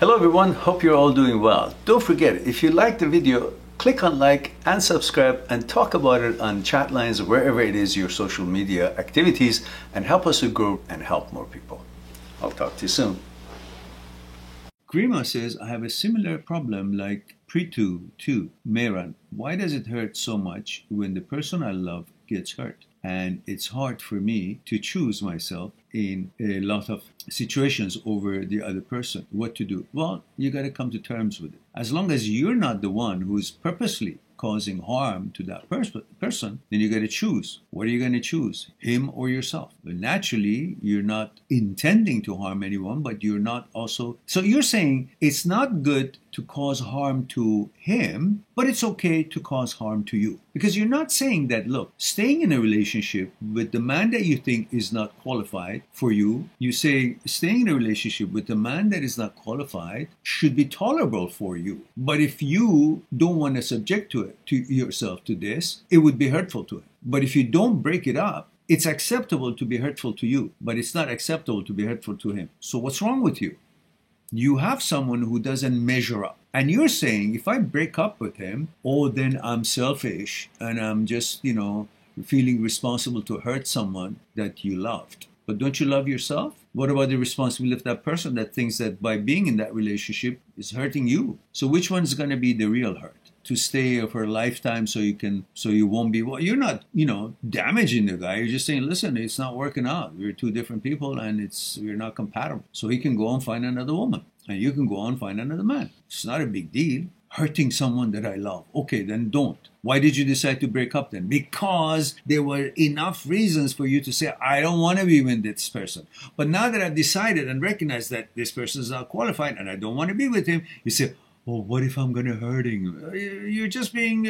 Hello everyone, hope you're all doing well. Don't forget, if you like the video, click on like and subscribe and talk about it on chat lines or wherever it is your social media activities, and help us to grow and help more people. I'll talk to you soon. Grima says, I have a similar problem like Pritu too. Mehran, why does it hurt so much when the person I love gets hurt? And it's hard for me to choose myself in a lot of situations over the other person. What to do? Well, you got to come to terms with it. As long as you're not the one who's purposely causing harm to that person, then you got to choose. What are you going to choose? Him or yourself? But naturally, you're not intending to harm anyone, but you're not also... So you're saying it's not good to cause harm to him, but it's okay to cause harm to you. Because you're not saying that, look, staying in a relationship with the man that you think is not qualified for you, you say staying in a relationship with the man that is not qualified should be tolerable for you. But if you don't want to subject yourself to this, it would be hurtful to him. But if you don't break it up, it's acceptable to be hurtful to you, but it's not acceptable to be hurtful to him. So what's wrong with you? You have someone who doesn't measure up. And you're saying, if I break up with him, oh, then I'm selfish and I'm just, feeling responsible to hurt someone that you loved. But don't you love yourself? What about the responsibility of that person that thinks that by being in that relationship is hurting you? So which one's going to be the real hurt? To stay for a lifetime so you won't be, well, you're not, damaging the guy. You're just saying, listen, it's not working out. We're two different people and we're not compatible. So he can go and find another woman and you can go and find another man. It's not a big deal. Hurting someone that I love. Okay, then don't. Why did you decide to break up then? Because there were enough reasons for you to say, I don't want to be with this person. But now that I've decided and recognized that this person is not qualified and I don't want to be with him, you say, oh, what if I'm going to hurt him? You're just being,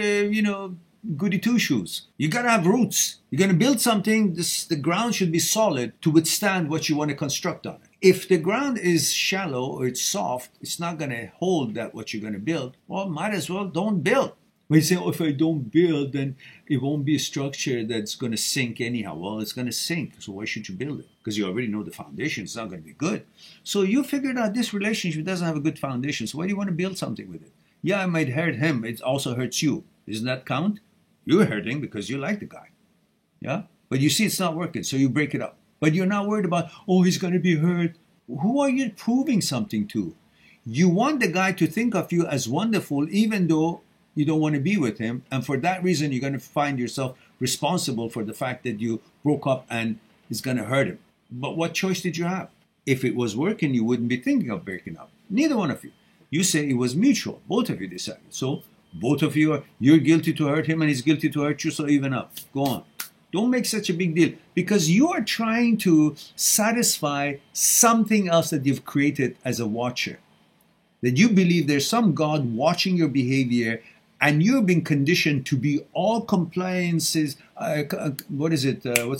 goody two-shoes. You got to have roots. You're going to build something, the ground should be solid to withstand what you want to construct on it. If the ground is shallow or it's soft, it's not going to hold that what you're going to build. Well, might as well don't build. When you say, oh, if I don't build, then it won't be a structure that's going to sink anyhow. Well, it's going to sink, so why should you build it? Because you already know the foundation is not going to be good. So you figured out this relationship doesn't have a good foundation, so why do you want to build something with it? Yeah, it might hurt him. It also hurts you. Doesn't that count? You're hurting because you like the guy. Yeah? But you see it's not working, so you break it up. But you're not worried about, oh, he's going to be hurt. Who are you proving something to? You want the guy to think of you as wonderful, even though you don't want to be with him. And for that reason, you're going to find yourself responsible for the fact that you broke up and it's going to hurt him. But what choice did you have? If it was working, you wouldn't be thinking of breaking up. Neither one of you. You say it was mutual. Both of you decided. So both of you you're guilty to hurt him and he's guilty to hurt you, so even up. Go on. Don't make such a big deal because you are trying to satisfy something else that you've created as a watcher. That you believe there's some God watching your behavior and you've been conditioned to be all compliances. What's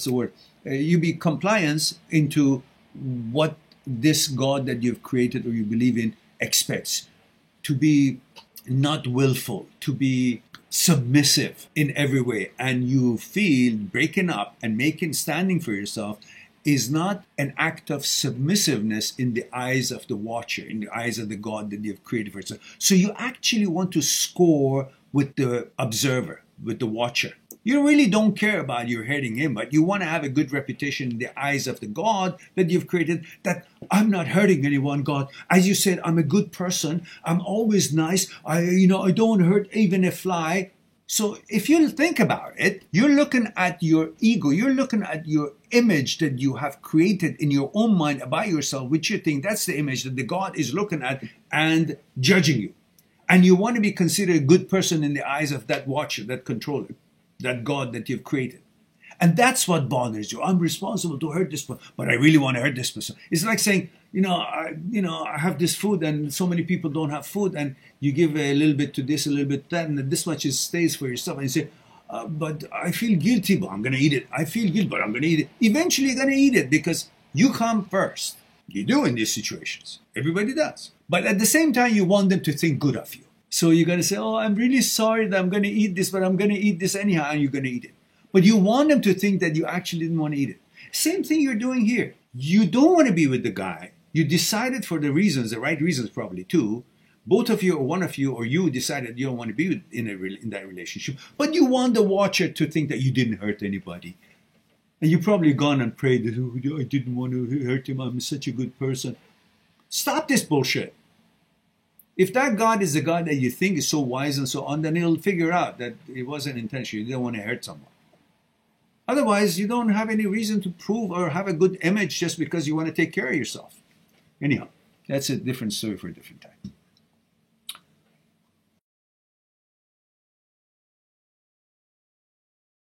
the word? You be compliance into what this God that you've created or you believe in expects. To be not willful, to be submissive in every way, and you feel breaking up and standing for yourself is not an act of submissiveness in the eyes of the watcher, in the eyes of the God that you've created for yourself. So you actually want to score with the observer, with the watcher. You really don't care about you hurting him, but you want to have a good reputation in the eyes of the God that you've created, that I'm not hurting anyone, God. As you said, I'm a good person. I'm always nice. I don't hurt even a fly. So if you think about it, you're looking at your ego. You're looking at your image that you have created in your own mind about yourself, which you think that's the image that the God is looking at and judging you. And you want to be considered a good person in the eyes of that watcher, that controller, that God that you've created. And that's what bothers you. I'm responsible to hurt this person, but I really want to hurt this person. It's like saying, I have this food and so many people don't have food, and you give a little bit to this, a little bit to that, and this much stays for yourself. And you say, but I feel guilty, but I'm going to eat it. I feel guilty, but I'm going to eat it. Eventually you're going to eat it because you come first. You do in these situations. Everybody does. But at the same time, you want them to think good of you. So you're going to say, oh, I'm really sorry that I'm going to eat this, but I'm going to eat this anyhow, and you're going to eat it. But you want them to think that you actually didn't want to eat it. Same thing you're doing here. You don't want to be with the guy You decided for the reasons, the right reasons probably too. Both of you or one of you or you decided you don't want to be in that relationship, but you want the watcher to think that you didn't hurt anybody. And you've probably gone and prayed, oh, I didn't want to hurt him, I'm such a good person. Stop this bullshit. If that God is the God that you think is so wise and so on, then he'll figure out that it wasn't intentional. You didn't want to hurt someone. Otherwise, you don't have any reason to prove or have a good image just because you want to take care of yourself. Anyhow, that's a different story for a different time.